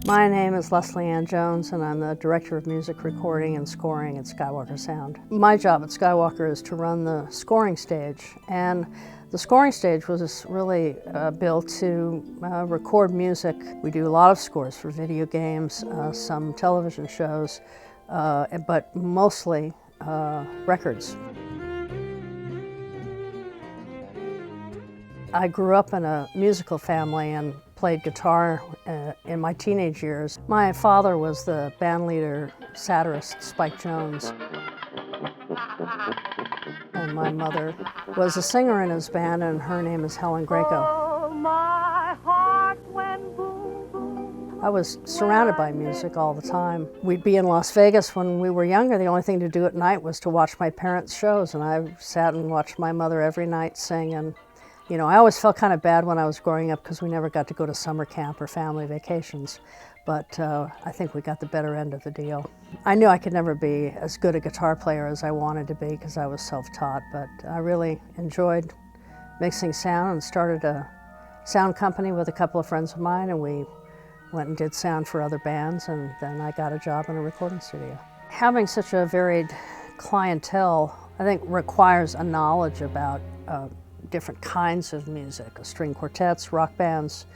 My name is Leslie Ann Jones, and I'm the Director of Music Recording and Scoring at Skywalker Sound. My job at Skywalker is to run the scoring stage, and the scoring stage was really built to record music. We do a lot of scores for video games, some television shows, but mostly records. I grew up in a musical family and played guitar in my teenage years. My father was the band leader, satirist Spike Jones. And my mother was a singer in his band, and her name is Helen Greco. Oh, my heart went boom, boom. I was surrounded by music all the time. We'd be in Las Vegas when we were younger. The only thing to do at night was to watch my parents' shows, and I sat and watched my mother every night sing. And you know, I always felt kind of bad when I was growing up because we never got to go to summer camp or family vacations, but I think we got the better end of the deal. I knew I could never be as good a guitar player as I wanted to be because I was self-taught, but I really enjoyed mixing sound and started a sound company with a couple of friends of mine, and we went and did sound for other bands, and then I got a job in a recording studio. Having such a varied clientele, I think, requires a knowledge about different kinds of music, string quartets, rock bands,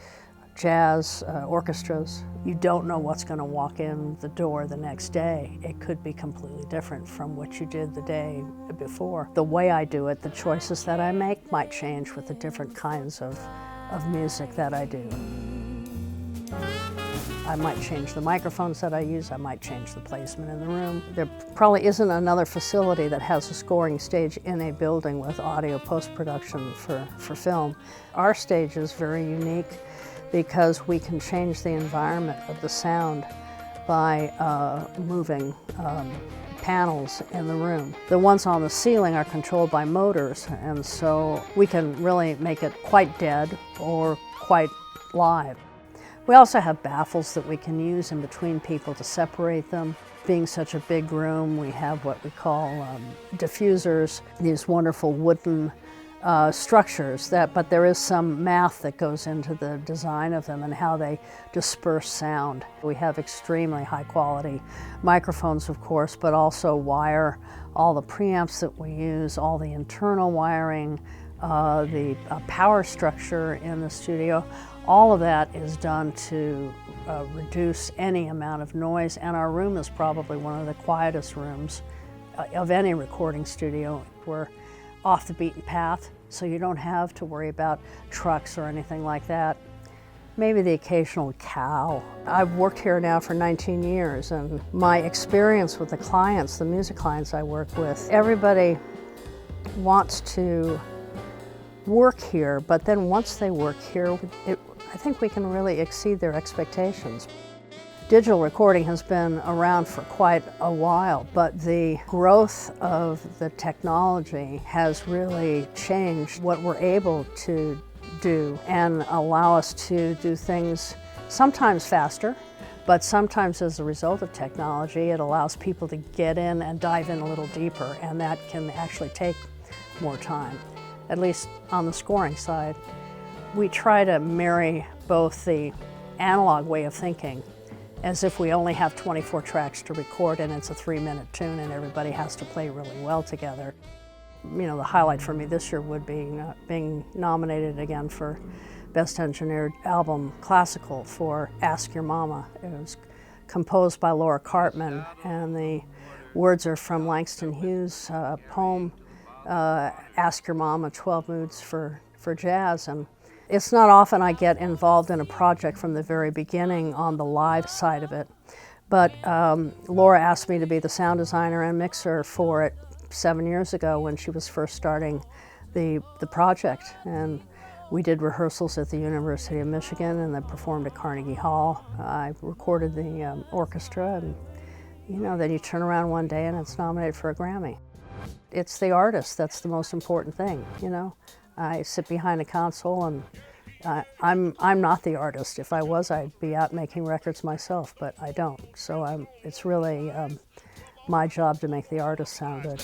jazz, orchestras. You don't know what's going to walk in the door the next day. It could be completely different from what you did the day before. The way I do it, the choices that I make might change with the different kinds of music that I do. I might change the microphones that I use, I might change the placement in the room. There probably isn't another facility that has a scoring stage in a building with audio post-production for film. Our stage is very unique because we can change the environment of the sound by moving panels in the room. The ones on the ceiling are controlled by motors, and so we can really make it quite dead or quite live. We also have baffles that we can use in between people to separate them. Being such a big room, we have what we call diffusers, these wonderful wooden structures, but there is some math that goes into the design of them and how they disperse sound. We have extremely high quality microphones, of course, but also wire all the preamps that we use, all the internal wiring, the power structure in the studio. All of that is done to reduce any amount of noise, and our room is probably one of the quietest rooms of any recording studio. We're off the beaten path, so you don't have to worry about trucks or anything like that. Maybe the occasional cow. I've worked here now for 19 years, and my experience with the clients, the music clients I work with, everybody wants to work here, but then once they work here, I think we can really exceed their expectations. Digital recording has been around for quite a while, but the growth of the technology has really changed what we're able to do and allow us to do things sometimes faster, but sometimes as a result of technology, it allows people to get in and dive in a little deeper, and that can actually take more time, at least on the scoring side. We try to marry both the analog way of thinking, as if we only have 24 tracks to record and it's a 3-minute tune and everybody has to play really well together. You know, the highlight for me this year would be being nominated again for Best Engineered Album Classical for Ask Your Mama. It was composed by Laura Cartman, and the words are from Langston Hughes' poem, Ask Your Mama, 12 Moods for Jazz. And it's not often I get involved in a project from the very beginning on the live side of it, but Laura asked me to be the sound designer and mixer for it 7 years ago when she was first starting the project. And we did rehearsals at the University of Michigan and then performed at Carnegie Hall. I recorded the orchestra, and you know, then you turn around one day and it's nominated for a Grammy. It's the artist that's the most important thing, you know. I sit behind a console, and I'm not the artist. If I was, I'd be out making records myself, but I don't. So it's really my job to make the artist sound good.